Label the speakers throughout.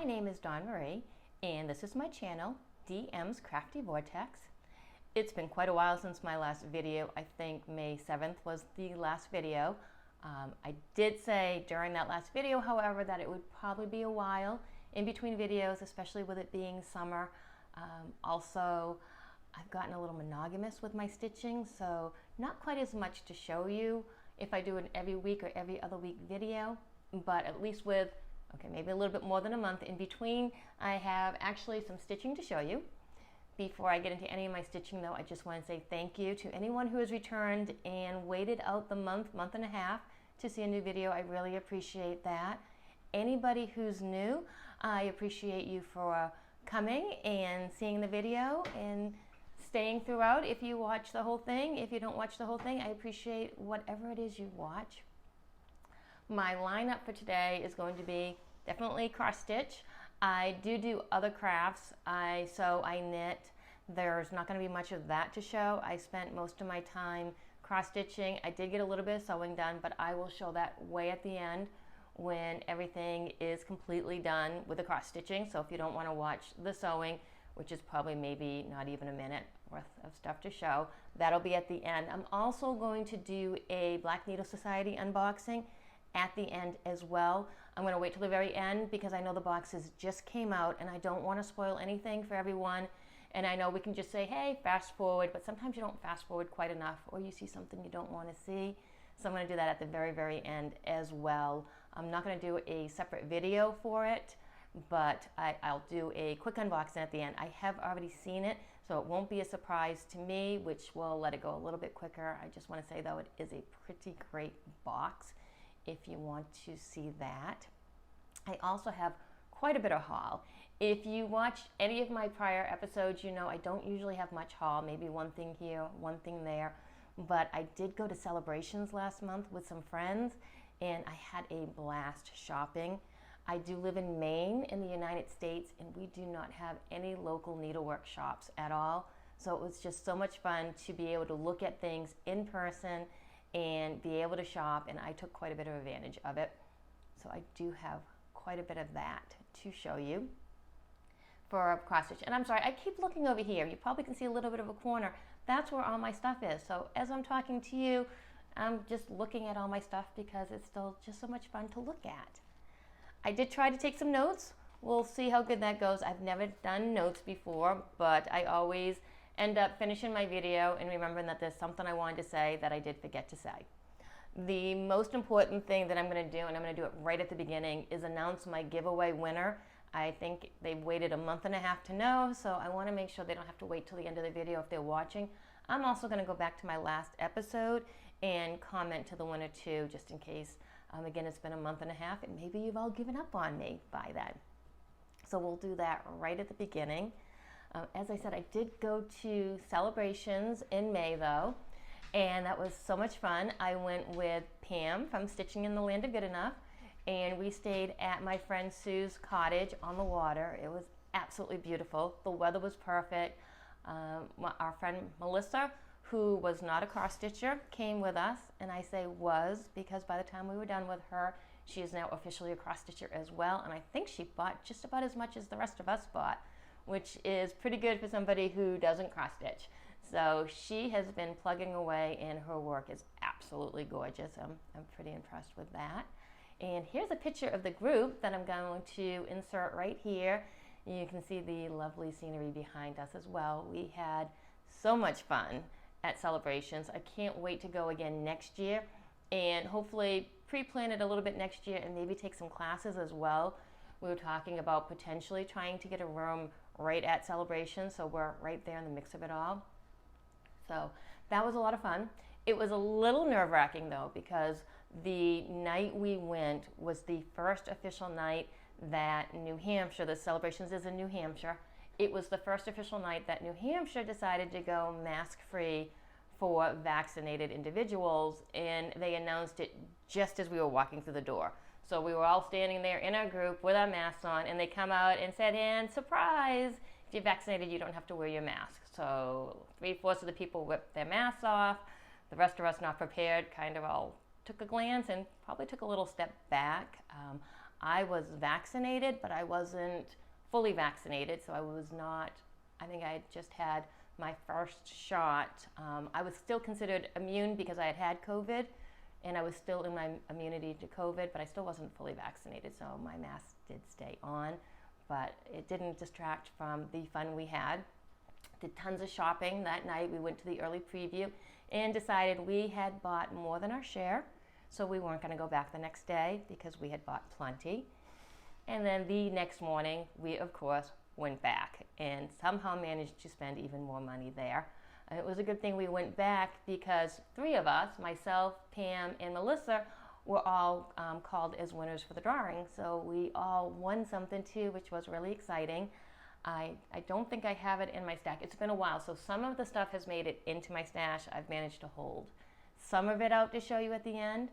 Speaker 1: name is Dawn Marie, and this is my channel, DM's Crafty Vortex. It's been quite a while since my last video. I think May 7th was the last video. I did say during that last video, however, that it would probably be a while in between videos, especially with it being summer. Also, I've gotten a little monogamous with my stitching, so not quite as much to show you if I do an every week or every other week video, but at least with maybe a little bit more than a month in between, I have actually some stitching to show you. Before I get into any of my stitching though, I just want to say thank you to anyone who has returned and waited out the month and a half to see a new video. I really appreciate that. Anybody who's new, I appreciate you for coming and seeing the video and staying throughout. If you watch the whole thing, if you don't watch the whole thing, I appreciate whatever it is you watch. My lineup for today is going to be definitely cross stitch. I do other crafts. I sew, I knit. There's not going to be much of that to show. I spent most of my time cross stitching. I did get a little bit of sewing done, but I will show that way at the end when everything is completely done with the cross stitching. So if you don't want to watch the sewing, which is probably maybe not even a minute worth of stuff to show, that'll be at the end. I'm also going to do a Black Needle Society unboxing at the end as well. I'm going to wait till the very end because I know the boxes just came out and I don't want to spoil anything for everyone. And I know we can just say, hey, fast forward, but sometimes you don't fast forward quite enough, or you see something you don't want to see. So I'm going to do that at the very end as well. I'm not going to do a separate video for it, but I'll do a quick unboxing at the end. I have already seen it, so it won't be a surprise to me, which will let it go a little bit quicker. I just want to say though, it is a pretty great box if you want to see that. I also have quite a bit of haul. If you watched any of my prior episodes, you know I don't usually have much haul, maybe one thing here, one thing there, but I did go to Celebrations last month with some friends and I had a blast shopping. I do live in Maine in the United States and we do not have any local needlework shops at all. So it was just so much fun to be able to look at things in person and be able to shop, and I took quite a bit of advantage of it. So I do have quite a bit of that to show you for a cross stitch. And I'm sorry, I keep looking over here. You probably can see a little bit of a corner. That's where all my stuff is. So as I'm talking to you, I'm just looking at all my stuff because it's still just so much fun to look at. I did try to take some notes. We'll see how good that goes. I've never done notes before, but I always end up finishing my video and remembering that there's something I wanted to say that I did forget to say. The most important thing that I'm going to do, and I'm going to do it right at the beginning, is announce my giveaway winner. I think they've waited a month and a half to know, so I want to make sure they don't have to wait till the end of the video if they're watching. I'm also going to go back to my last episode and comment to the winner too, just in case. Again, it's been a month and a half and maybe you've all given up on me by then. So we'll do that right at the beginning. As I said, I did go to Celebrations in May though, and that was so much fun. I went with Pam from Stitching in the Land of Good Enough, and we stayed at my friend Sue's cottage on the water. It was absolutely beautiful. The weather was perfect. Our friend Melissa, who was not a cross stitcher, came with us, and I say was because by the time we were done with her, she is now officially a cross stitcher as well, and I think she bought just about as much as the rest of us bought, which is pretty good for somebody who doesn't cross stitch. So she has been plugging away and her work is absolutely gorgeous. I'm pretty impressed with that. And here's a picture of the group that I'm going to insert right here. You can see the lovely scenery behind us as well. We had so much fun at Celebrations. I can't wait to go again next year and hopefully pre-plan it a little bit next year and maybe take some classes as well. We were talking about potentially trying to get a room right at Celebrations, so we're right there in the mix of it all. So that was a lot of fun. It was a little nerve-wracking though, because the night we went was the first official night that New Hampshire, the Celebrations is in New Hampshire, it was the first official night that New Hampshire decided to go mask-free for vaccinated individuals, and they announced it just as we were walking through the door. So we were all standing there in our group with our masks on, and they come out and said, and surprise, if you're vaccinated, you don't have to wear your mask. So 3/4 of the people whipped their masks off. The rest of us not prepared kind of all took a glance and probably took a little step back. I was vaccinated, but I wasn't fully vaccinated, so I was not, I think I had just had my first shot. I was still considered immune because I had had COVID, and I was still in my immunity to COVID, but I still wasn't fully vaccinated, so my mask did stay on, but it didn't distract from the fun we had. Did tons of shopping that night. We went to the early preview and decided we had bought more than our share, so we weren't going to go back the next day because we had bought plenty. And then the next morning, we of course went back and somehow managed to spend even more money there. And it was a good thing we went back because 3 of us, myself, Pam, and Melissa, were all called as winners for the drawing. So we all won something too, which was really exciting. I don't think I have it in my stack. It's been a while, so some of the stuff has made it into my stash. I've managed to hold some of it out to show you at the end.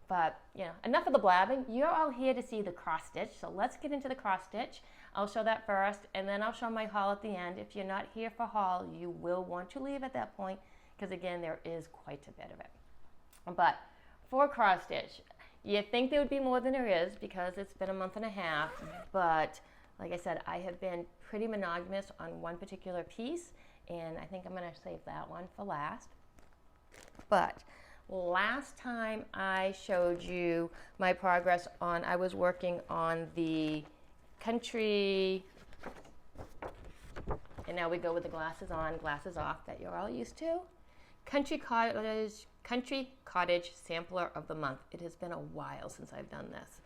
Speaker 1: But, you know, enough of the blabbing. You're all here to see the cross stitch, so let's get into the cross stitch. I'll show that first, and then I'll show my haul at the end. If you're not here for haul, you will want to leave at that point, because again, there is quite a bit of it. But for cross stitch, you think there would be more than there is because it's been a month and a half, but like I said, I have been pretty monogamous on one particular piece, and I think I'm going to save that one for last. But last time I showed you my progress on, I was working on the country, and now we go with the glasses on, glasses off that you're all used to. Country Cottage Sampler of the Month. It has been a while since I've done this.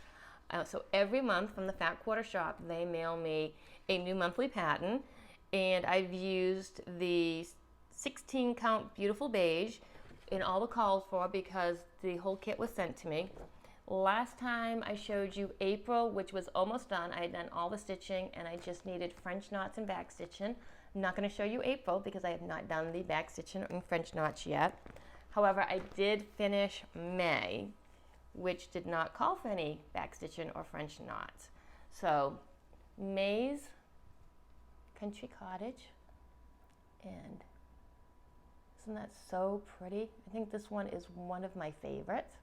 Speaker 1: So every month from the Fat Quarter Shop, they mail me a new monthly pattern, and I've used the 16 count Beautiful Beige in all the calls for because the whole kit was sent to me. Last time I showed you April, which was almost done. I had done all the stitching and I just needed French knots and back stitching. I'm not going to show you April because I have not done the back stitching and French knots yet. However, I did finish May, which did not call for any back stitching or French knots. So May's Country Cottage, and isn't that so pretty? I think this one is one of my favorites.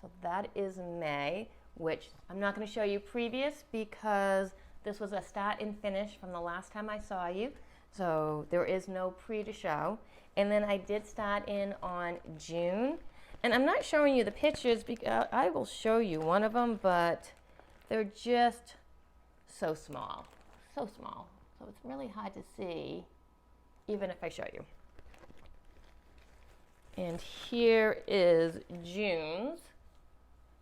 Speaker 1: So that is May, which I'm not going to show you previous because this was a start and finish from the last time I saw you. So there is no pre to show. And then I did start in on June. And I'm not showing you the pictures because I will show you one of them, but they're just so small. So small. So it's really hard to see even if I show you. And here is June's.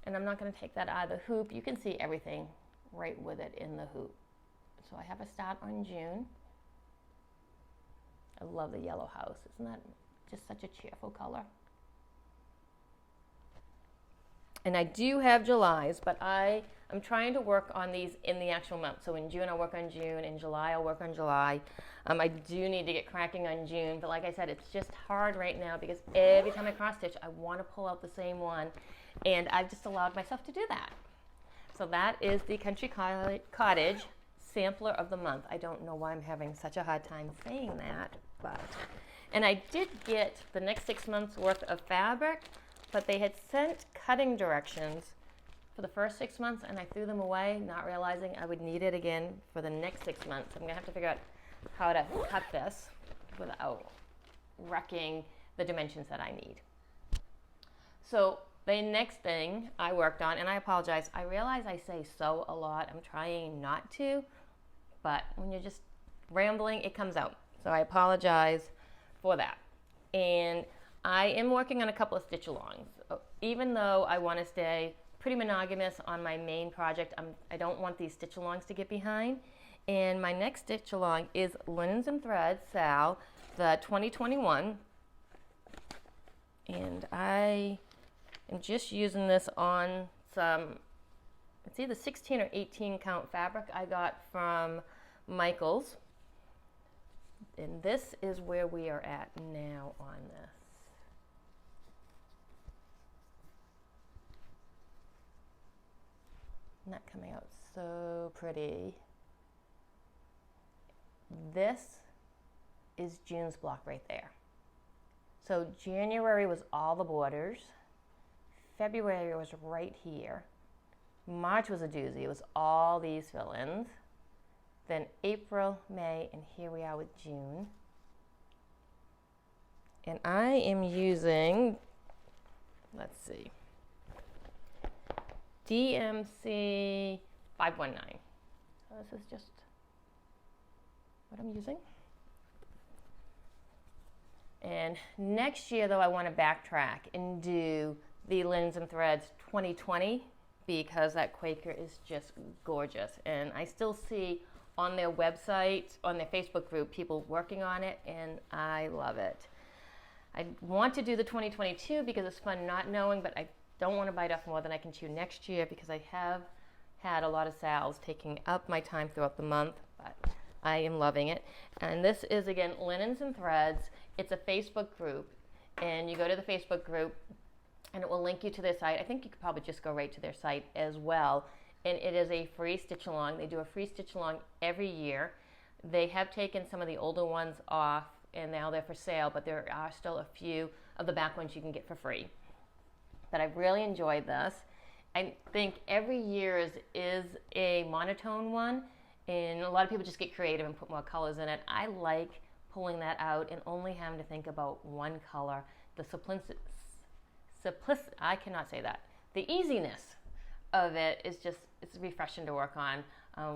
Speaker 1: And I'm not going to take that out of the hoop. You can see everything right with it in the hoop. So I have a start on June. I love the yellow house. Isn't that just such a cheerful color? And I do have July's, but I'm trying to work on these in the actual month. So in June, I'll work on June. In July, I'll work on July. I do need to get cracking on June, but like I said, it's just hard right now because every time I cross stitch, I want to pull out the same one. And I've just allowed myself to do that. So that is the Country Cottage Sampler of the Month. I don't know why I'm having such a hard time saying that, but. And I did get the next 6 months worth of fabric, but they had sent cutting directions for the first 6 months, and I threw them away, not realizing I would need it again for the next 6 months. I'm gonna have to figure out how to cut this without wrecking the dimensions that I need. So the next thing I worked on, and I apologize, I realize I say so a lot. I'm trying not to, but when you're just rambling, it comes out. So I apologize for that. And I am working on a couple of stitch alongs. Even though I want to stay pretty monogamous on my main project, I don't want these stitch alongs to get behind. And my next stitch along is Linens and Threads, Sal, the 2021. And I am just using this on some, it's either 16 or 18 count fabric I got from Michael's. And this is where we are at now on this. Not coming out so pretty. This is June's block right there. So January was all the borders. February was right here. March was a doozy. It was all these fill-ins. Then April, May, and here we are with June. And I am using, let's see, DMC 519. So this is just what I'm using. And next year, though, I want to backtrack and do the Linens and Threads 2020 because that Quaker is just gorgeous. And I still see on their website, on their Facebook group, people working on it, and I love it. I want to do the 2022 because it's fun not knowing, but I don't want to bite off more than I can chew next year because I have had a lot of sales taking up my time throughout the month, but I am loving it. And this is, again, Linens and Threads. It's a Facebook group, and you go to the Facebook group, and it will link you to their site. I think you could probably just go right to their site as well. And it is a free stitch along. They do a free stitch along every year. They have taken some of the older ones off, and now they're for sale, but there are still a few of the back ones you can get for free. But I've really enjoyed this. I think every year is a monotone one, and a lot of people just get creative and put more colors in it. I like pulling that out and only having to think about one color. The simplicity, I cannot say that. The easiness of it is just, it's refreshing to work on.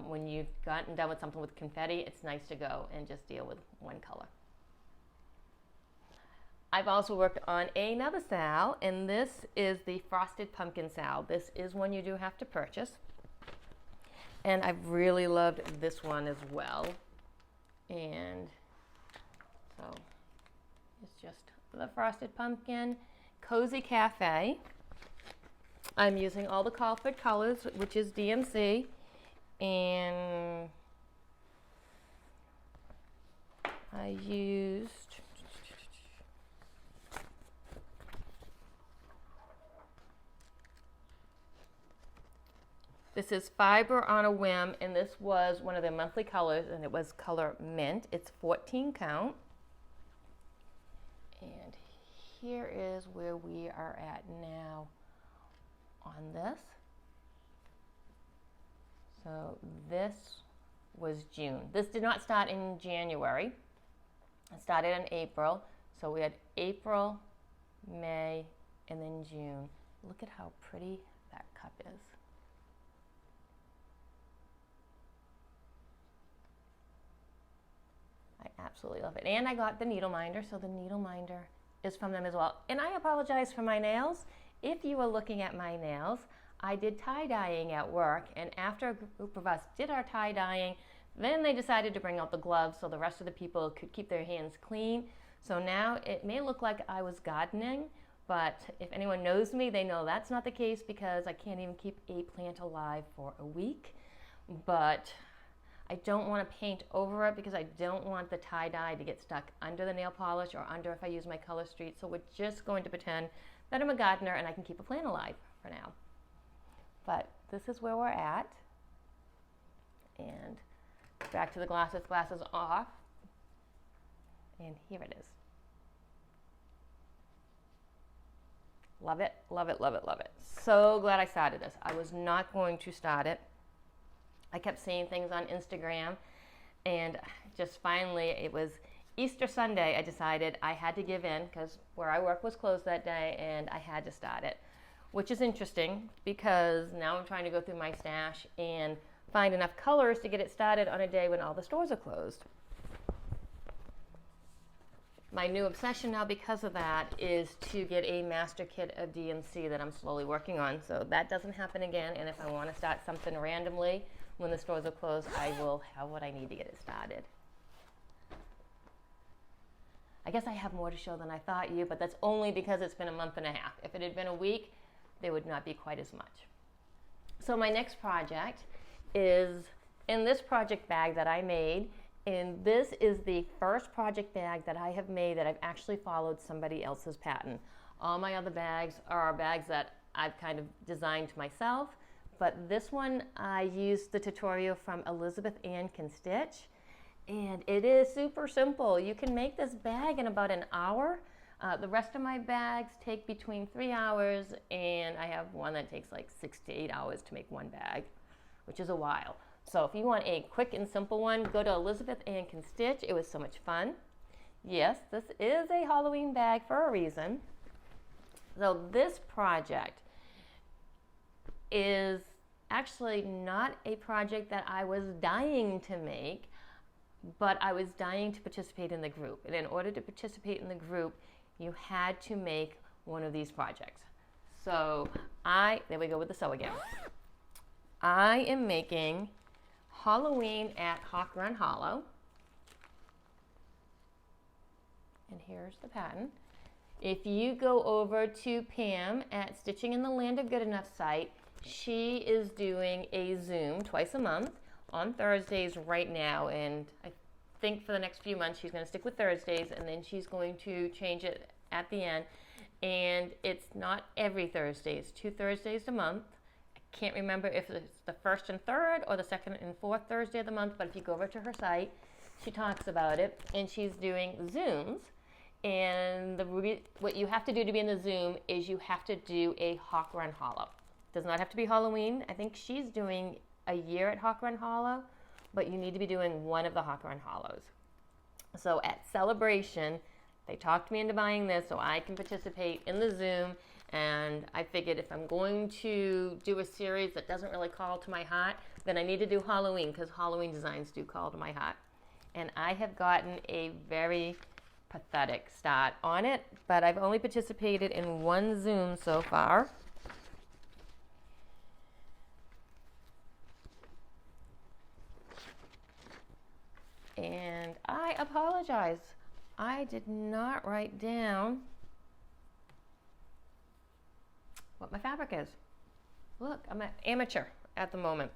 Speaker 1: When you've gotten done with something with confetti, it's nice to go and just deal with one color. I've also worked on another sal, and this is the Frosted Pumpkin Sal. This is one you do have to purchase. And I've really loved this one as well. And so it's just the Frosted Pumpkin Cozy Cafe. I'm using all the Colford colors, which is DMC, and I used this is Fiber on a Whim, and this was one of their monthly colors, and it was color mint. It's 14 count. And here is where we are at now on this. So this was June. This did not start in January. It started in April. So we had April, May, and then June. Look at how pretty that cup is. I absolutely love it. And I got the needle minder, so the needle minder is from them as well. And I apologize for my nails. If you were looking at my nails, I did tie-dyeing at work, and after a group of us did our tie-dyeing, then they decided to bring out the gloves so the rest of the people could keep their hands clean. So now it may look like I was gardening, but if anyone knows me, they know that's not the case because I can't even keep a plant alive for a week. But I don't want to paint over it because I don't want the tie-dye to get stuck under the nail polish or under if I use my color street. So we're just going to pretend that I'm a gardener and I can keep a plant alive for now. But this is where we're at. And back to the glasses off. And here it is. Love it, love it, love it, love it. So glad I started this. I was not going to start it. I kept seeing things on Instagram, and just finally, it was Easter Sunday, I decided I had to give in because where I work was closed that day, and I had to start it, which is interesting because now I'm trying to go through my stash and find enough colors to get it started on a day when all the stores are closed. My new obsession now because of that is to get a master kit of DMC that I'm slowly working on, so that doesn't happen again, and if I want to start something randomly, when the stores are closed, I will have what I need to get it started. I guess I have more to show than I thought you, but that's only because it's been a month and a half. If it had been a week, there would not be quite as much. So my next project is in this project bag that I made, and this is the first project bag that I have made that I've actually followed somebody else's pattern. All my other bags are bags that I've kind of designed myself. But this one, I used the tutorial from Elizabeth Ann Can Stitch, and it is super simple. You can make this bag in about an hour. The rest of my bags take between 3 hours, and I have one that takes like 6 to 8 hours to make one bag, which is a while. So if you want a quick and simple one, go to Elizabeth Ann Can Stitch. It was so much fun. Yes, this is a Halloween bag for a reason. So this project is actually not a project that I was dying to make, but I was dying to participate in the group. And in order to participate in the group, you had to make one of these projects. So there we go with the sew again. I am making Halloween at Hawk Run Hollow. And here's the pattern. If you go over to Pam at Stitching in the Land of Good Enough site, she is doing a Zoom twice a month on Thursdays right now, and I think for the next few months she's going to stick with Thursdays, and then she's going to change it at the end. And it's not every Thursday, it's 2 Thursdays a month. I can't remember if it's the first and third or the second and fourth Thursday of the month, but if you go over to her site, she talks about it, and she's doing Zooms. And what you have to do to be in the Zoom is you have to do a Hawk Run Hollow. Does not have to be Halloween. I think she's doing a year at Hawk Run Hollow, but you need to be doing one of the Hawk Run Hollows. So at Celebration, they talked me into buying this so I can participate in the Zoom, and I figured if I'm going to do a series that doesn't really call to my heart, then I need to do Halloween, because Halloween designs do call to my heart. And I have gotten a very pathetic start on it, but I've only participated in one Zoom so far. And I apologize. I did not write down what my fabric is. Look, I'm an amateur at the moment.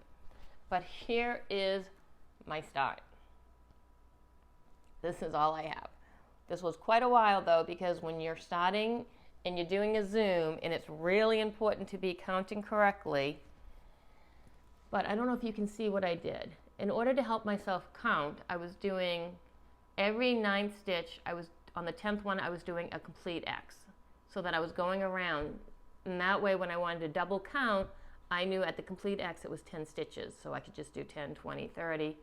Speaker 1: But here is my start. This is all I have. This was quite a while though, because when you're starting and you're doing a Zoom, and it's really important to be counting correctly, but I don't know if you can see what I did. In order to help myself count, I was doing every 9th stitch, on the 10th one, I was doing a complete X, so that I was going around. And that way, when I wanted to double count, I knew at the complete X it was 10 stitches, so I could just do 10, 20, 30.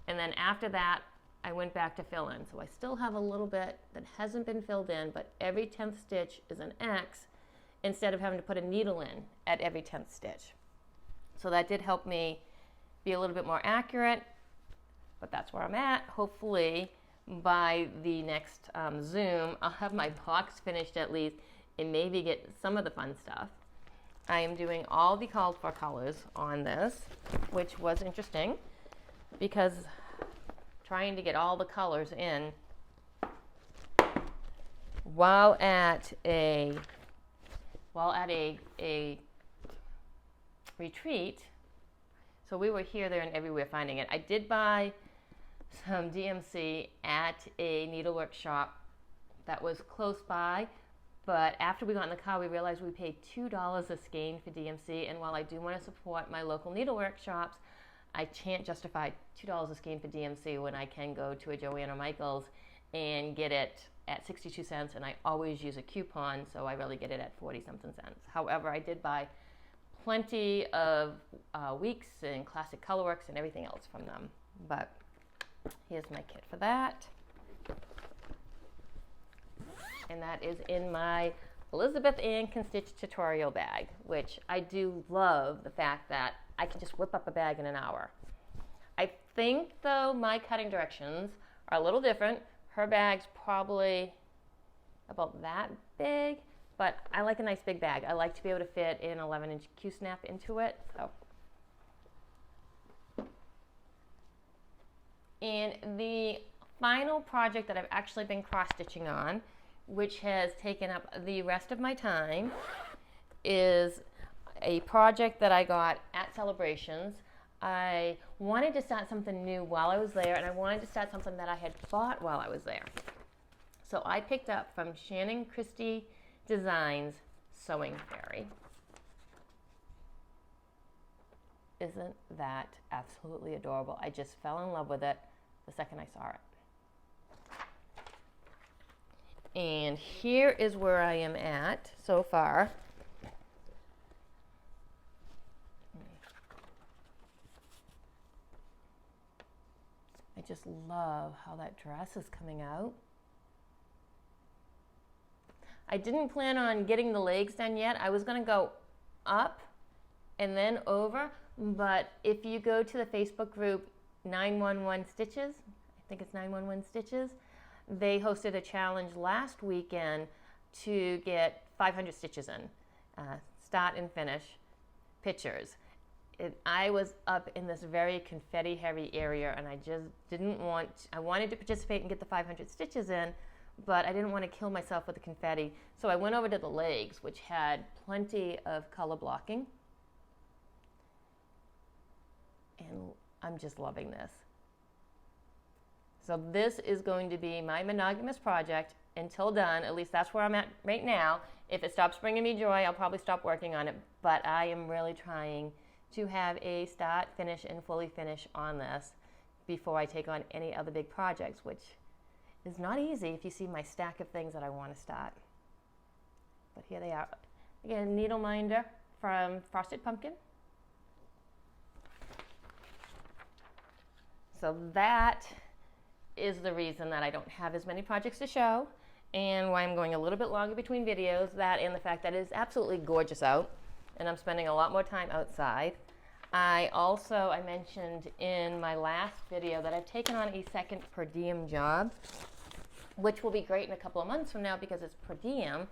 Speaker 1: And then after that, I went back to fill in. So I still have a little bit that hasn't been filled in, but every 10th stitch is an X instead of having to put a needle in at every 10th stitch. So that did help me be a little bit more accurate, but that's where I'm at. Hopefully by the next Zoom, I'll have my box finished at least and maybe get some of the fun stuff. I am doing all the called for colors on this, which was interesting because trying to get all the colors in while at a retreat. So we were here, there, and everywhere finding it. I did buy some DMC at a needlework shop that was close by, but after we got in the car, we realized we paid $2 a skein for DMC, and while I do want to support my local needlework shops, I can't justify $2 a skein for DMC when I can go to a Joann or Michael's and get it at 62 cents, and I always use a coupon, so I really get it at 40-something cents. However, I did buy plenty of weeks and classic colorworks and everything else from them. But here's my kit for that. And that is in my Elizabeth Ann Can Stitch tutorial bag, which I do love the fact that I can just whip up a bag in an hour. I think, though, my cutting directions are a little different. Her bag's probably about that big, but I like a nice big bag. I like to be able to fit an 11-inch Q-snap into it. So. And the final project that I've actually been cross-stitching on, which has taken up the rest of my time, is a project that I got at Celebrations. I wanted to start something new while I was there, and I wanted to start something that I had bought while I was there. So I picked up from Shannon Christie Designs Sewing Fairy. Isn't that absolutely adorable? I just fell in love with it the second I saw And here is where I am at so far. I just love how that dress is coming out. I didn't plan on getting the legs done yet. I was going to go up and then over, but if you go to the Facebook group 911 Stitches, I think it's 911 Stitches, they hosted a challenge last weekend to get 500 stitches in, start and finish pictures. I was up in this very confetti heavy area, and I just didn't want, I wanted to participate and get the 500 stitches in, but I didn't want to kill myself with the confetti. So I went over to the legs, which had plenty of color blocking. And I'm just loving this. So this is going to be my monogamous project until done. At least that's where I'm at right now. If it stops bringing me joy, I'll probably stop working on it. But I am really trying to have a start, finish, and fully finish on this before I take on any other big projects, which is not easy if you see my stack of things that I want to start. But here they are. Again, needle minder from Frosted Pumpkin. So that is the reason that I don't have as many projects to show, and why I'm going a little bit longer between videos, that and the fact that it is absolutely gorgeous out, and I'm spending a lot more time outside. I mentioned in my last video that I've taken on a second per diem job, which will be great in a couple of months from now because it's per diem,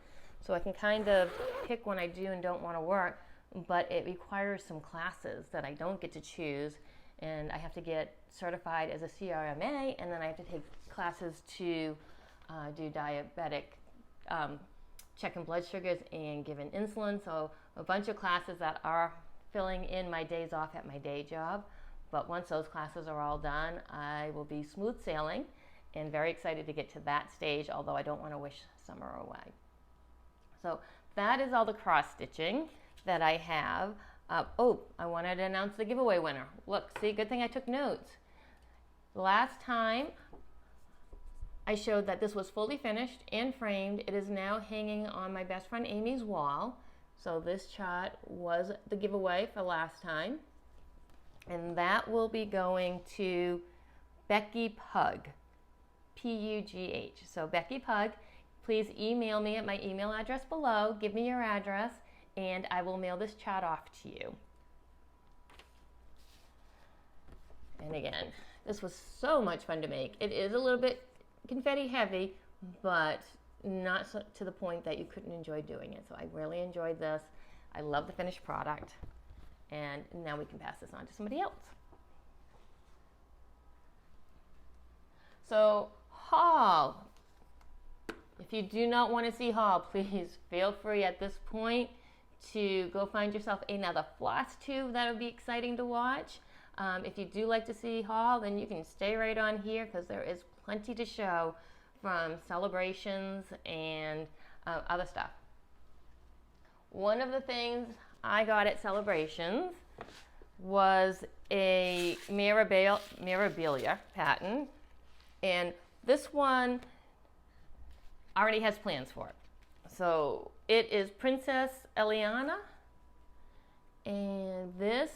Speaker 1: so I can kind of pick when I do and don't want to work, but it requires some classes that I don't get to choose, and I have to get certified as a CRMA, and then I have to take classes to do diabetic, checking blood sugars and giving insulin, so a bunch of classes that are filling in my days off at my day job. But once those classes are all done, I will be smooth sailing and very excited to get to that stage, although I don't want to wish summer away. So that is all the cross stitching that I have. Oh, I wanted to announce the giveaway winner. Look, see, good thing I took notes. Last time I showed that this was fully finished and framed. It is now hanging on my best friend Amy's wall. So this chart was the giveaway for last time. And that will be going to Becky Pug, P-U-G-H. So Becky Pug, please email me at my email address below. Give me your address, and I will mail this chart off to you. And again, this was so much fun to make. It is a little bit confetti heavy, but not so, to the point that you couldn't enjoy doing it. So I really enjoyed this. I love the finished product. And now we can pass this on to somebody else. So haul. If you do not want to see haul, please feel free at this point to go find yourself another Flosstube. That would be exciting to watch. If you do like to see haul, then you can stay right on here because there is plenty to show from celebrations and other stuff. One of the things I got at celebrations was a Mirabilia pattern, and this one already has plans for it. So it is Princess Eliana, and this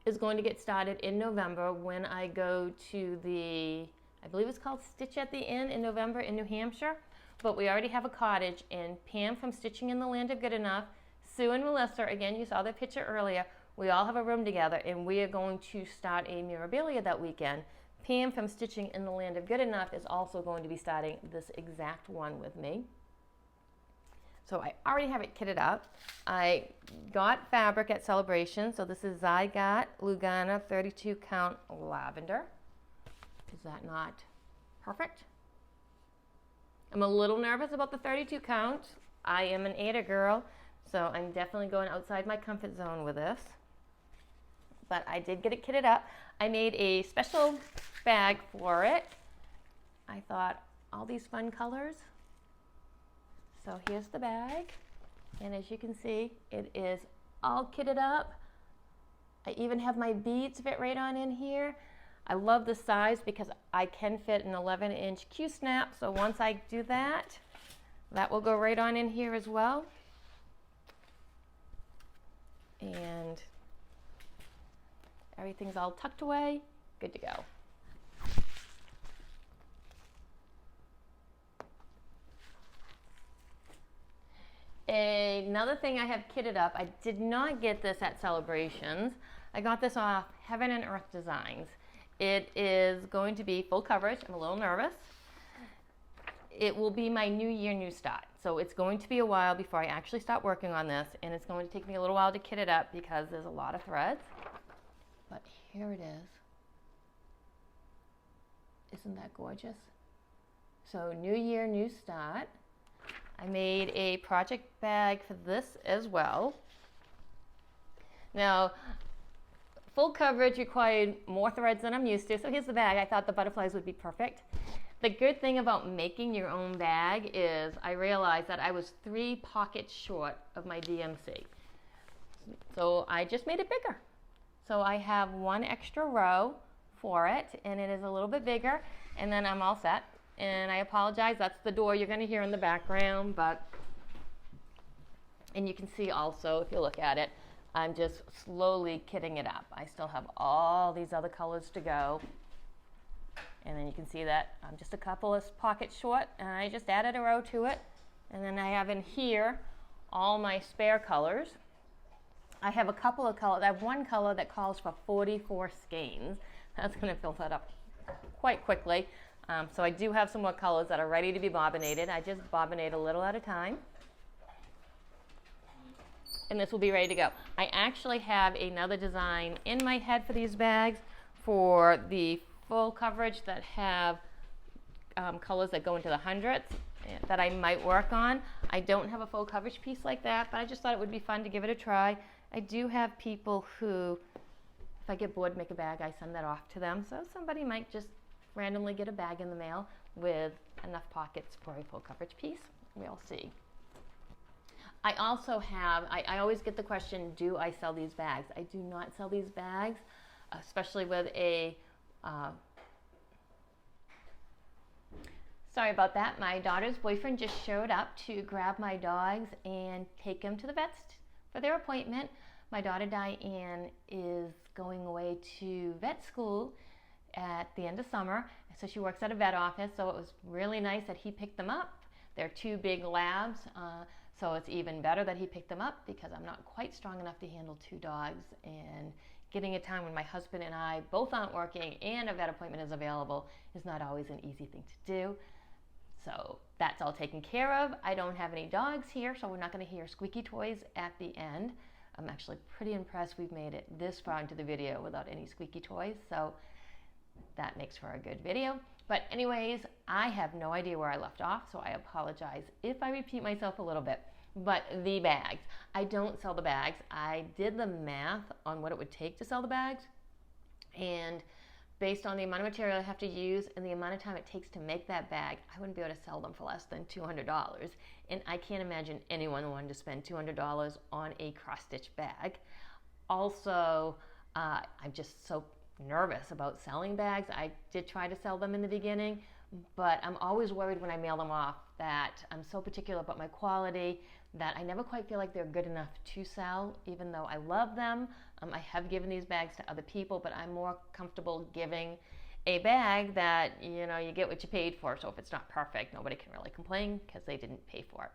Speaker 1: is going to get started in November when I go to the, I believe it's called Stitch at the Inn in November in New Hampshire. But we already have a cottage, and Pam from Stitching in the Land of Good Enough, Sue and Melissa, again, you saw their picture earlier, we all have a room together, and we are going to start a Mirabilia that weekend. Pam from Stitching in the Land of Good Enough is also going to be starting this exact one with me. So I already have it kitted up. I got fabric at Celebration, so this is Zygot Lugana 32 count lavender. Is that not perfect? I'm a little nervous about the 32 count. I am an Ada girl, so I'm definitely going outside my comfort zone with this. But I did get it kitted up. I made a special bag for it. I thought, all these fun colors. So here's the bag. And as you can see, it is all kitted up. I even have my beads fit right on in here. I love the size because I can fit an 11-inch Q-snap. So once I do that, that will go right on in here as well. And everything's all tucked away, good to go. Another thing I have kitted up, I did not get this at Celebrations. I got this off Heaven and Earth Designs. It is going to be full coverage. I'm a little nervous. It will be my new year, new start. So it's going to be a while before I actually start working on this, and it's going to take me a little while to kit it up because there's a lot of threads. But here it is. Isn't that gorgeous? So new year, new start. I made a project bag for this as well. Now, full coverage required more threads than I'm used to, so here's the bag. I thought the butterflies would be perfect. The good thing about making your own bag is I realized that I was 3 pockets short of my DMC. So I just made it bigger. So I have 1 extra row for it, and it is a little bit bigger, and then I'm all set. And I apologize, that's the door you're going to hear in the background, and you can see also, if you look at it, I'm just slowly kitting it up. I still have all these other colors to go. And then you can see that I'm just a couple of pockets short, and I just added a row to it. And then I have in here all my spare colors. I have a couple of colors. I have 1 color that calls for 44 skeins. That's going to fill that up quite quickly. So I do have some more colors that are ready to be bobbinated. I just bobbinate a little at a time. And this will be ready to go. I actually have another design in my head for these bags for the full coverage that have colors that go into the hundreds that I might work on. I don't have a full coverage piece like that, but I just thought it would be fun to give it a try. I do have people who, if I get bored, make a bag, I send that off to them. So somebody might just randomly get a bag in the mail with enough pockets for a full coverage piece. We'll see. I also have, I always get the question, do I sell these bags? I do not sell these bags, especially with a, sorry about that, my daughter's boyfriend just showed up to grab my dogs and take them to the vets for their appointment. My daughter Diane is going away to vet school at the end of summer, so she works at a vet office, so it was really nice that he picked them up. They're 2 big labs, so it's even better that he picked them up because I'm not quite strong enough to handle 2 dogs, and getting a time when my husband and I both aren't working and a vet appointment is available is not always an easy thing to do. So that's all taken care of. I don't have any dogs here, so we're not going to hear squeaky toys at the end. I'm actually pretty impressed we've made it this far into the video without any squeaky toys, so that makes for a good video. But anyways, I have no idea where I left off, so I apologize if I repeat myself a little bit. But the bags, I don't sell the bags. I did the math on what it would take to sell the bags, and based on the amount of material I have to use and the amount of time it takes to make that bag, I wouldn't be able to sell them for less than $200. And I can't imagine anyone wanting to spend $200 on a cross-stitch bag. Also, I'm just so nervous about selling bags. I did try to sell them in the beginning, but I'm always worried when I mail them off that I'm so particular about my quality that I never quite feel like they're good enough to sell, even though I love them. I have given these bags to other people, but I'm more comfortable giving a bag that, you know, you get what you paid for. So if it's not perfect, nobody can really complain because they didn't pay for it.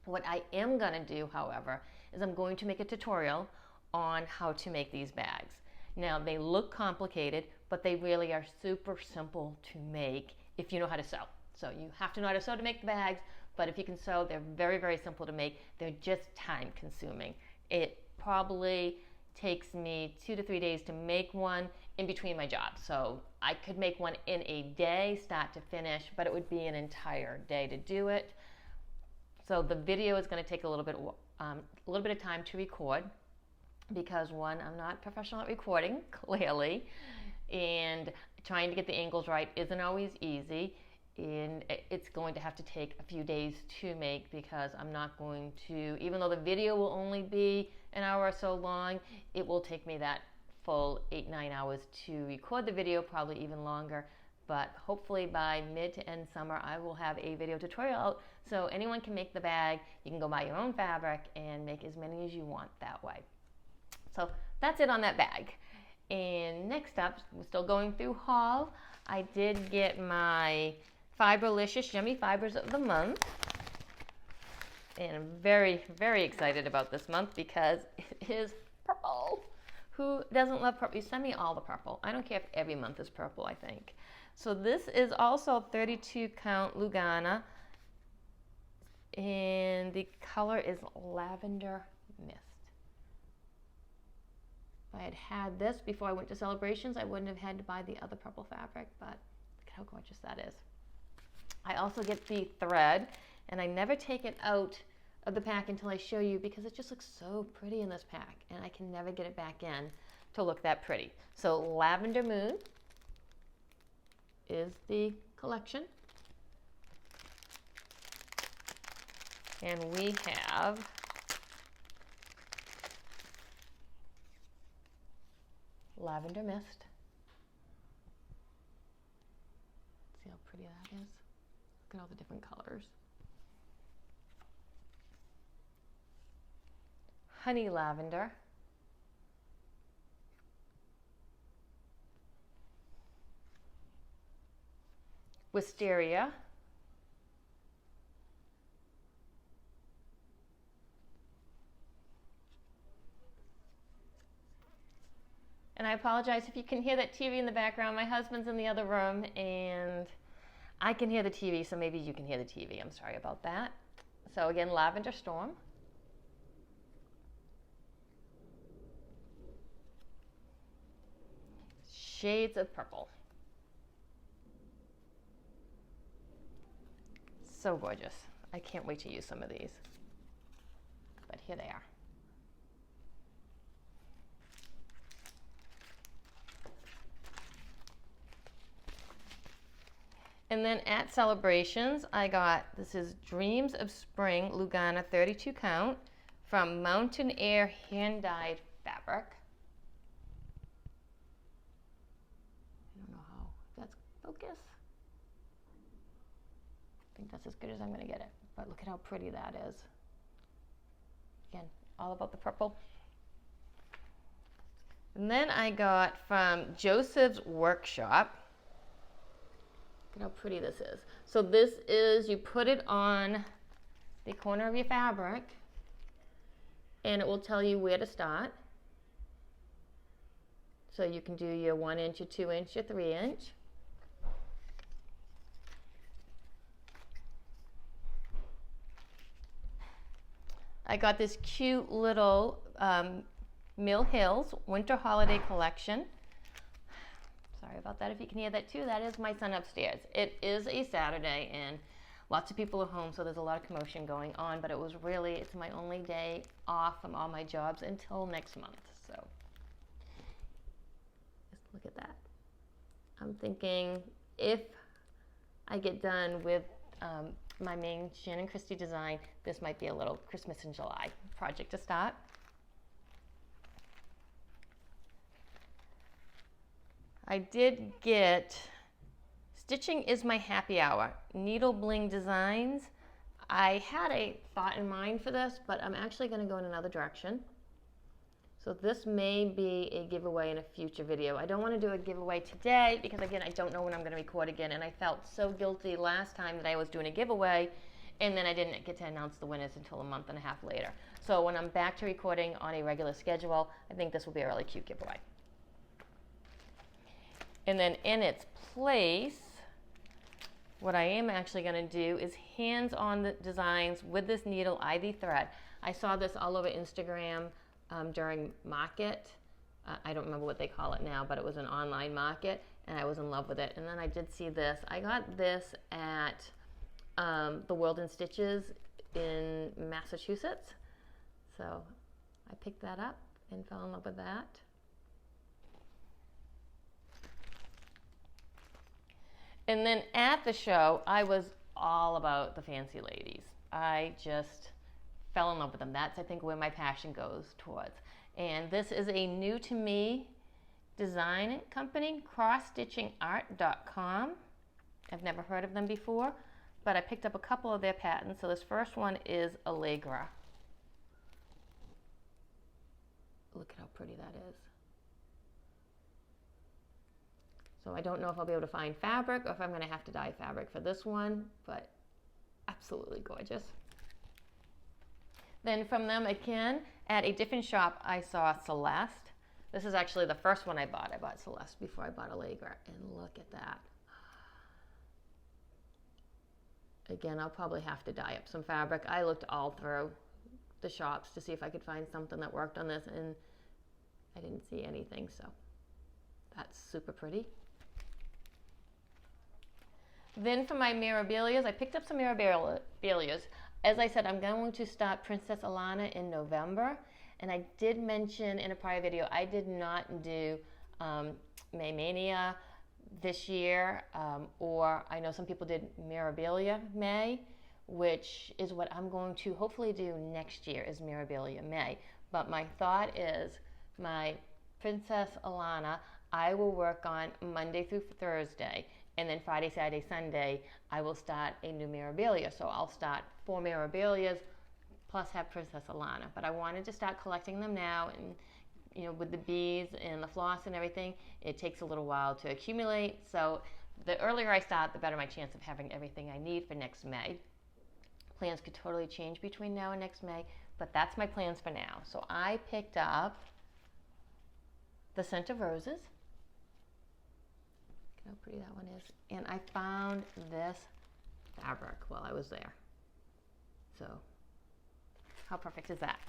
Speaker 1: What I am going to do, however, is I'm going to make a tutorial on how to make these bags. Now, they look complicated, but they really are super simple to make if you know how to sew. So you have to know how to sew to make the bags, but if you can sew, they're very, very simple to make. They're just time consuming. It probably takes me 2 to 3 days to make one in between my jobs. So I could make one in a day, start to finish, but it would be an entire day to do it. So the video is going to take a little bit of time to record because, one, I'm not professional at recording, clearly, and trying to get the angles right isn't always easy, and it's going to have to take a few days to make because I'm not going to, even though the video will only be an hour or so long, it will take me that full 8-9 hours to record the video, probably even longer, but hopefully by mid to end summer I will have a video tutorial out so anyone can make the bag. You can go buy your own fabric and make as many as you want that way. So that's it on that bag. And next up, we're still going through haul. I did get my Fiberlicious Yummy Fibers of the month. And I'm very, very excited about this month because it is purple. Who doesn't love purple? You send me all the purple. I don't care if every month is purple, I think. So this is also 32 count Lugana. And the color is Lavender Mist. If I had had this before I went to celebrations, I wouldn't have had to buy the other purple fabric, but look at how gorgeous that is. I also get the thread, and I never take it out of the pack until I show you because it just looks so pretty in this pack, and I can never get it back in to look that pretty. So Lavender Moon is the collection. And we have Lavender Mist. See how pretty that is? Look at all the different colors. Honey Lavender. Wisteria. And I apologize if you can hear that TV in the background. My husband's in the other room and I can hear the TV, so maybe you can hear the TV. I'm sorry about that. So again, Lavender Storm. Shades of Purple. So gorgeous. I can't wait to use some of these. But here they are. And then at Celebrations, I got, this is Dreams of Spring Lugana 32 count from Mountain Air hand dyed fabric. I don't know how that's focus. I think that's as good as I'm going to get it, but look at how pretty that is. Again, all about the purple. And then I got from Joseph's Workshop. Look how pretty this is. So this is, you put it on the corner of your fabric and it will tell you where to start. So you can do your 1 inch, your 2 inch, your 3 inch. I got this cute little Mill Hills Winter Holiday Collection. Sorry about that if you can hear that too. That is my son upstairs. It is a Saturday and lots of people are home, so there's a lot of commotion going on, but it's my only day off from all my jobs until next month. So just look at that. I'm thinking if I get done with my main Shannon Christie design, this might be a little Christmas in July project to start. I did get Stitching is My Happy Hour, Needle Bling Designs. I had a thought in mind for this, but I'm actually going to go in another direction. So this may be a giveaway in a future video. I don't want to do a giveaway today because, again, I don't know when I'm going to record again, and I felt so guilty last time that I was doing a giveaway, and then I didn't get to announce the winners until a month and a half later. So when I'm back to recording on a regular schedule, I think this will be a really cute giveaway. And then in its place, what I am actually going to do is hands-on the designs with this needle ivy thread. I saw this all over Instagram during market. I don't remember what they call it now, but it was an online market, and I was in love with it. And then I did see this. I got this at the World in Stitches in Massachusetts. So I picked that up and fell in love with that. And then at the show, I was all about the fancy ladies. I just fell in love with them. That's, I think, where my passion goes towards. And this is a new to me design company, crossstitchingart.com. I've never heard of them before, but I picked up a couple of their patterns. So this first one is Allegra. Look at how pretty that is. So I don't know if I'll be able to find fabric or if I'm going to have to dye fabric for this one, but absolutely gorgeous. Then from them again, at a different shop, I saw Celeste. This is actually the first one I bought. I bought Celeste before I bought Allegra, and look at that. Again, I'll probably have to dye up some fabric. I looked all through the shops to see if I could find something that worked on this, and I didn't see anything, so that's super pretty. Then for my Mirabilias, I picked up some Mirabilias. As I said, I'm going to start Princess Alana in November, and I did mention in a prior video, I did not do May Mania this year, or I know some people did Mirabilia May, which is what I'm going to hopefully do next year, is Mirabilia May. But my thought is my Princess Alana, I will work on Monday through Thursday, and then Friday, Saturday, Sunday, I will start a new Mirabilia. So I'll start 4 Mirabilias plus have Princess Alana. But I wanted to start collecting them now, and you know, with the beads and the floss and everything, it takes a little while to accumulate. So the earlier I start, the better my chance of having everything I need for next May. Plans could totally change between now and next May, but that's my plans for now. So I picked up the Scent of Roses. Look how pretty that one is. And I found this fabric while I was there. So how perfect is that?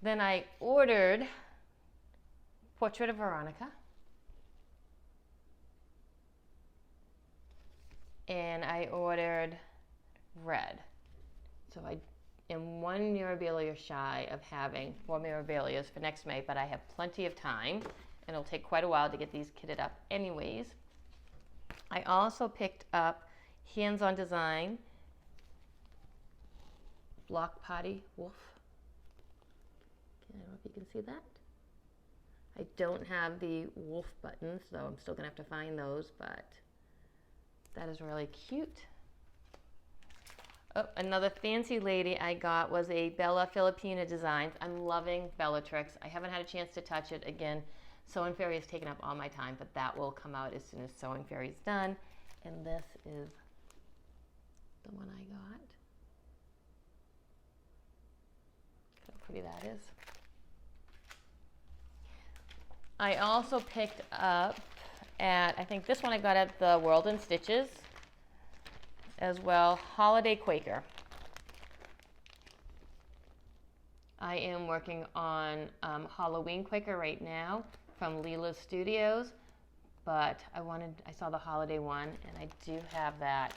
Speaker 1: Then I ordered Portrait of Veronica. And I ordered red. So I am 1 Mirabilia shy of having 4 Mirabilias for next May, but I have plenty of time, and it'll take quite a while to get these kitted up anyways. I also picked up Hands-On Design Block Party Wolf. I don't know if you can see that. I don't have the wolf buttons, so I'm still gonna have to find those, but that is really cute. Oh, another fancy lady I got was a Bella Filipina Designs. I'm loving Bellatrix. I haven't had a chance to touch it. Again, Sewing Fairy has taken up all my time, but that will come out as soon as Sewing Fairy's done. And this is the one I got. Look how pretty that is. I also picked up at, I think this one I got at the World in Stitches as well, Holiday Quaker. I am working on Halloween Quaker right now from Leela's Studios, but I saw the holiday one, and I do have that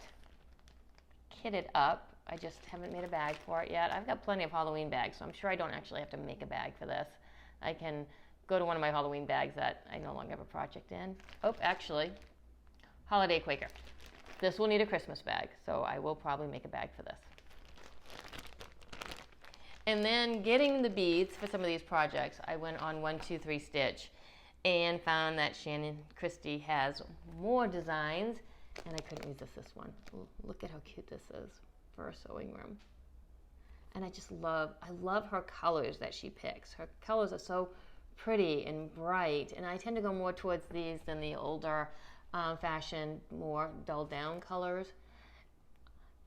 Speaker 1: kitted up. I just haven't made a bag for it yet. I've got plenty of Halloween bags, so I'm sure I don't actually have to make a bag for this. I can go to one of my Halloween bags that I no longer have a project in. Oh, actually, Holiday Quaker. This will need a Christmas bag, so I will probably make a bag for this. And then getting the beads for some of these projects, I went on 1-2-3 Stitch and found that Shannon Christie has more designs, and I couldn't resist this one. Look at how cute this is for a sewing room. And I love her colors that she picks. Her colors are so pretty and bright, and I tend to go more towards these than the older fashion, more dull down colors.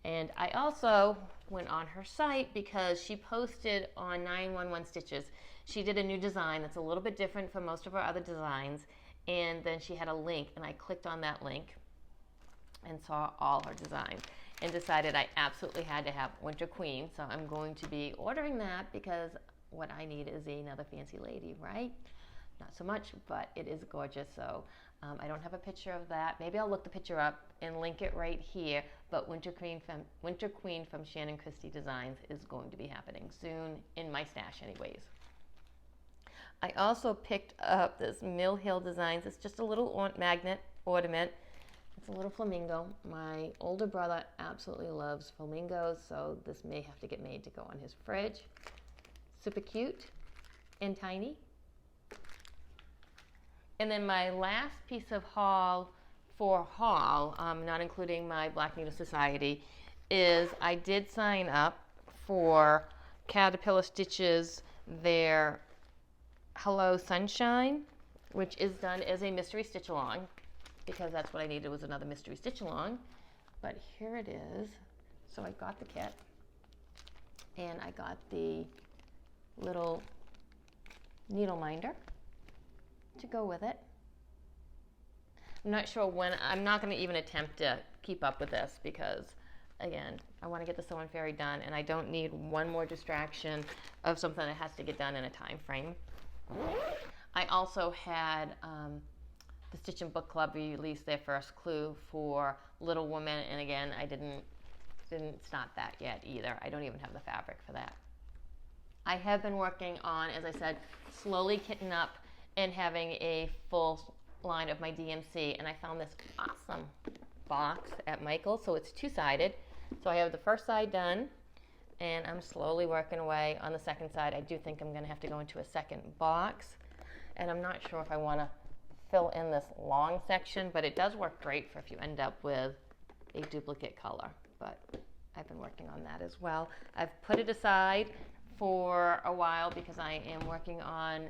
Speaker 1: And I also went on her site because she posted on 911stitches. She did a new design that's a little bit different from most of her other designs, and then she had a link, and I clicked on that link and saw all her designs and decided I absolutely had to have Winter Queen. So I'm going to be ordering that because what I need is another fancy lady, right? Not so much, but it is gorgeous. So I don't have a picture of that. Maybe I'll look the picture up and link it right here. But Winter Queen from Shannon Christie Designs is going to be happening soon in my stash anyways. I also picked up this Mill Hill Designs. It's just a little magnet ornament. It's a little flamingo. My older brother absolutely loves flamingos, so this may have to get made to go on his fridge. Super cute and tiny. And then my last piece of haul for haul, not including my Black Needle Society, is I did sign up for Caterpillar Stitches, their Hello Sunshine, which is done as a mystery stitch along, because that's what I needed, was another mystery stitch along. But here it is. So I got the kit, and I got the little needle minder to go with it. I'm not sure when, I'm not going to even attempt to keep up with this because, again, I want to get the Sewing Fairy done, and I don't need one more distraction of something that has to get done in a time frame. I also had the Stitch and Book Club release their first clue for Little Woman, and again, I didn't start that yet either. I don't even have the fabric for that. I have been working on, as I said, slowly kitting up and having a full line of my DMC, and I found this awesome box at Michael's. So it's two-sided. So I have the first side done, and I'm slowly working away on the second side. I do think I'm going to have to go into a second box, and I'm not sure if I want to fill in this long section, but it does work great for if you end up with a duplicate color. But I've been working on that as well. I've put it aside for a while because I am working on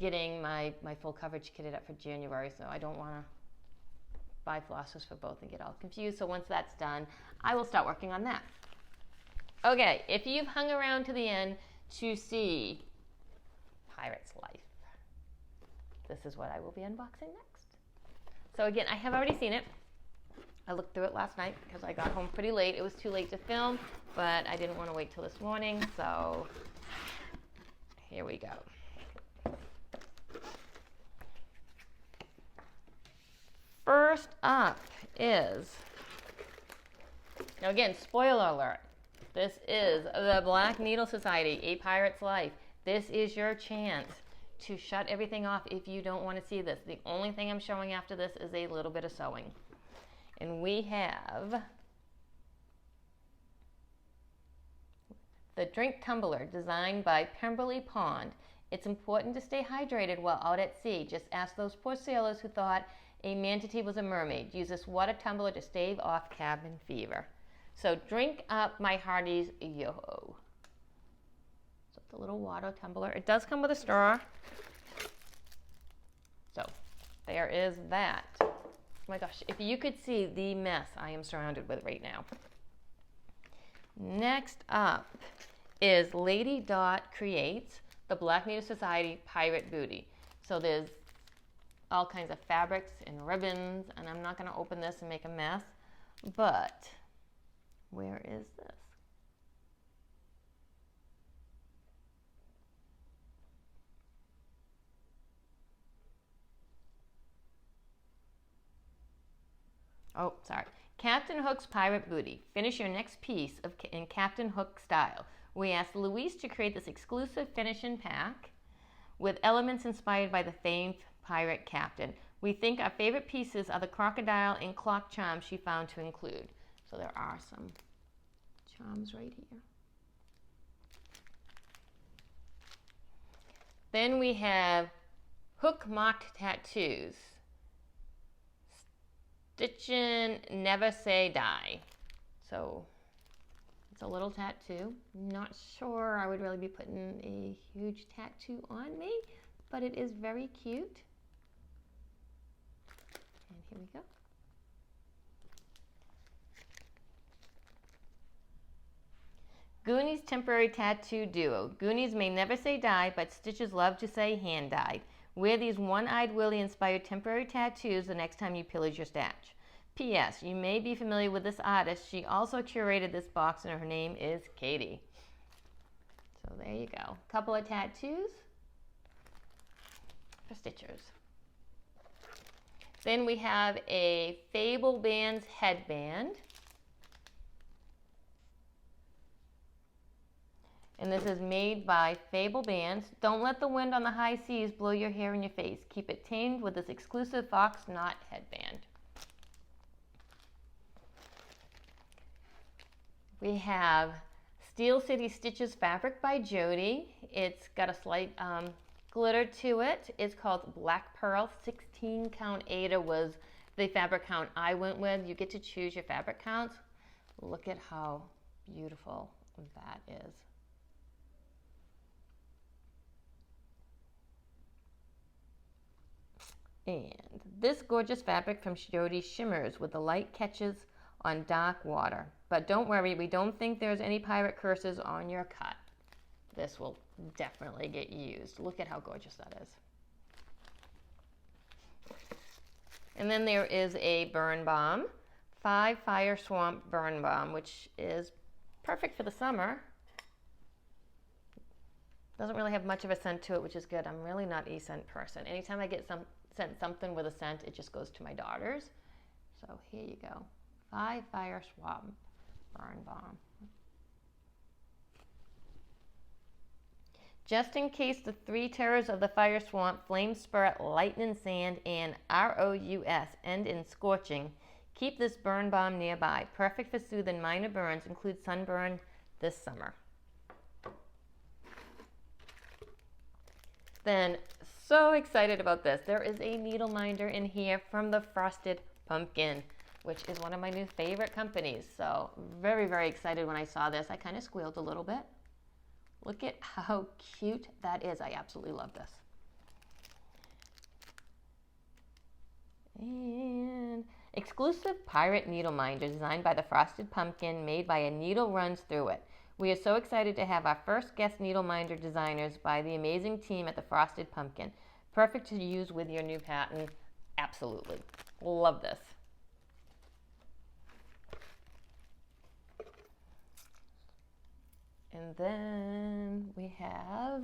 Speaker 1: getting my full coverage kitted up for January, so I don't want to buy flosses for both and get all confused. So once that's done, I will start working on that. Okay, if you've hung around to the end to see Pirate's Life, this is what I will be unboxing next. So again, I have already seen it. I looked through it last night because I got home pretty late. It was too late to film, but I didn't want to wait till this morning, so here we go. First up is, now again, spoiler alert, this is the Black Needle Society, A Pirate's Life. This is your chance to shut everything off if you don't want to see this. The only thing I'm showing after this is a little bit of sewing. And we have the drink tumbler designed by Pemberley Pond. It's important to stay hydrated while out at sea. Just ask those poor sailors who thought a manatee was a mermaid. Use this water tumbler to stave off cabin fever. So drink up, my hearties, yo-ho. So it's a little water tumbler. It does come with a straw. So there is that. Oh my gosh, if you could see the mess I am surrounded with right now. Next up is Lady Dot Creates the Black Needle Society Pirate Booty. So there's all kinds of fabrics and ribbons, and I'm not going to open this and make a mess, but where is this? Oh, sorry. Captain Hook's Pirate Booty. Finish your next piece in Captain Hook style. We asked Louise to create this exclusive finish-in pack with elements inspired by the famed pirate captain. We think our favorite pieces are the crocodile and clock charms she found to include. So there are some charms right here. Then we have hook marked tattoos. Stitchin' Never Say Die. So it's a little tattoo. Not sure I would really be putting a huge tattoo on me, but it is very cute. And here we go. Goonies Temporary Tattoo Duo. Goonies may never say die, but Stitches love to say hand-dyed. Wear these one-eyed Willie-inspired temporary tattoos the next time you pillage your stash. P.S. You may be familiar with this artist. She also curated this box, and her name is Katie. So there you go. Couple of tattoos for Stitchers. Then we have a Fable Bands headband. And this is made by Fable Bands. Don't let the wind on the high seas blow your hair in your face. Keep it tamed with this exclusive fox knot headband. We have Steel City Stitches fabric by Jody. It's got a slight glitter to it. It's called Black Pearl. 16 count Ada was the fabric count I went with. You get to choose your fabric counts. Look at how beautiful that is. And this gorgeous fabric from Jody shimmers with the light catches on dark water. But don't worry, we don't think there's any pirate curses on your cut. This will definitely get used. Look at how gorgeous that is. And then there is a burn balm, 5 Fire Swamp burn balm, which is perfect for the summer. Doesn't really have much of a scent to it, which is good. I'm really not a scent person. Anytime I get sent something with a scent, it just goes to my daughters. So here you go. 5 Fire Swamp burn balm. Just in case the 3 terrors of the fire swamp, flame spirit, lightning sand, and ROUS end in scorching, keep this burn balm nearby. Perfect for soothing minor burns, include sunburn this summer. Then, so excited about this. There is a needle minder in here from the Frosted Pumpkin, which is one of my new favorite companies. So very, very excited when I saw this. I kind of squealed a little bit. Look at how cute that is. I absolutely love this. And exclusive pirate needle minder designed by the Frosted Pumpkin, made by a needle runs through it. We are so excited to have our first guest needle minder designers by the amazing team at the Frosted Pumpkin. Perfect to use with your new pattern. Absolutely. Love this. And then we have,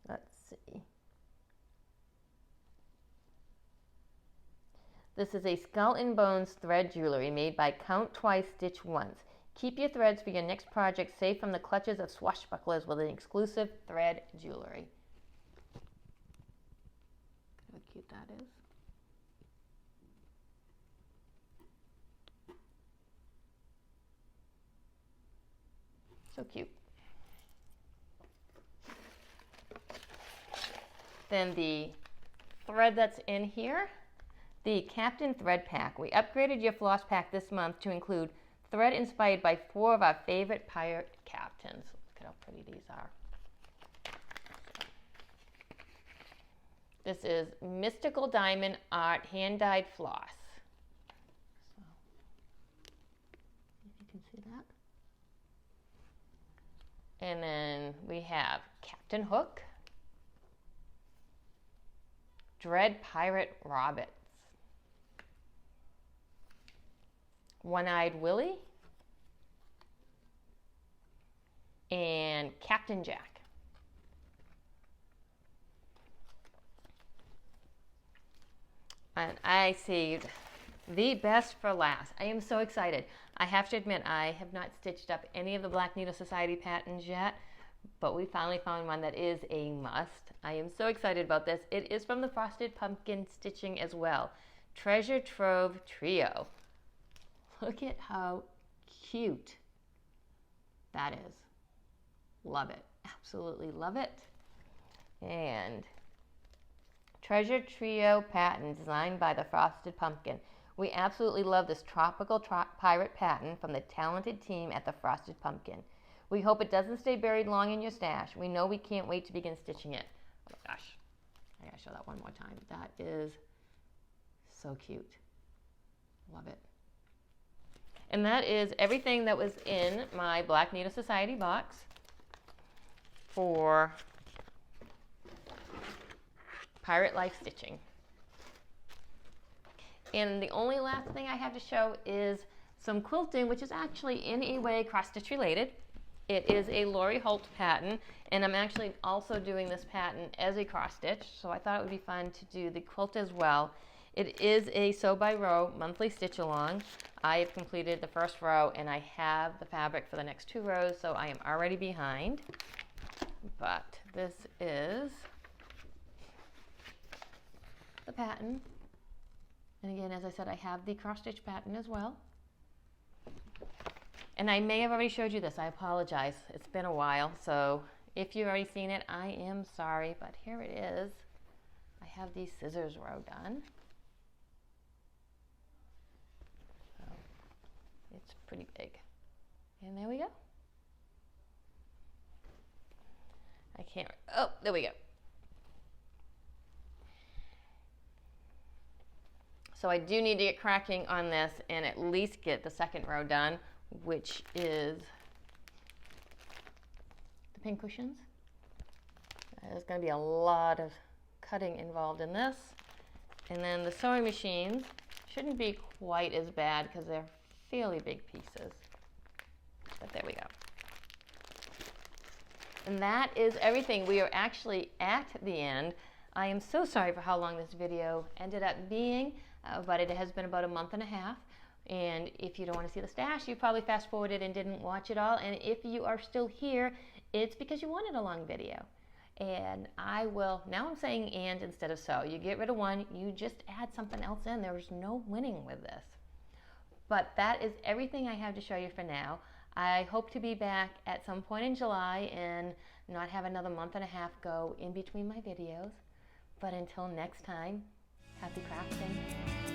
Speaker 1: let's see. This is a Skull and Bones thread jewelry made by Count Twice, Stitch Once. Keep your threads for your next project safe from the clutches of swashbucklers with an exclusive thread jewelry. Look how cute that is. So cute. Then the thread that's in here, the Captain Thread Pack. We upgraded your floss pack this month to include thread inspired by 4 of our favorite pirate captains. Look at how pretty these are. This is Mystical Diamond Art hand-dyed floss. So, if you can see that. And then we have Captain Hook, Dread Pirate Roberts, One-Eyed Willie, and Captain Jack. And I saved the best for last. I am so excited. I have to admit, I have not stitched up any of the Black Needle Society patterns yet, but we finally found one that is a must. I am so excited about this. It is from the Frosted Pumpkin Stitching as well. Treasure Trove Trio. Look at how cute that is. Love it. Absolutely love it. And Treasure Trio pattern designed by the Frosted Pumpkin. We absolutely love this tropical pirate pattern from the talented team at the Frosted Pumpkin. We hope it doesn't stay buried long in your stash. We know we can't wait to begin stitching it. Oh my gosh, I gotta show that one more time. That is so cute. Love it. And that is everything that was in my Black Needle Society box for Pirate Life Stitching. And the only last thing I have to show is some quilting, which is actually in a way cross-stitch related. It is a Lori Holt pattern, and I'm actually also doing this pattern as a cross-stitch, so I thought it would be fun to do the quilt as well. It is a Sew by Row monthly stitch along. I have completed the first row, and I have the fabric for the next 2 rows, so I am already behind. But this is the pattern. And again, as I said, I have the cross-stitch pattern as well. And I may have already showed you this. I apologize. It's been a while, so If you've already seen it, I am sorry, but here it is. I have these scissors row done. So it's pretty big. And there we go. I can't, oh, there we go. So I do need to get cracking on this and at least get the second row done, which is the pin cushions. There's going to be a lot of cutting involved in this. And then the sewing machines shouldn't be quite as bad because they're fairly big pieces. But there we go. And that is everything. We are actually at the end. I am so sorry for how long this video ended up being. But it has been about a month and a half, and if you don't want to see the stash, you probably fast forwarded and didn't watch it all, and if you are still here, it's because you wanted a long video. And I will, now I'm saying and instead of so. You get rid of one, you just add something else in. There's no winning with this. But that is everything I have to show you for now. I hope to be back at some point in July and not have another month and a half go in between my videos. But until next time, happy crafting.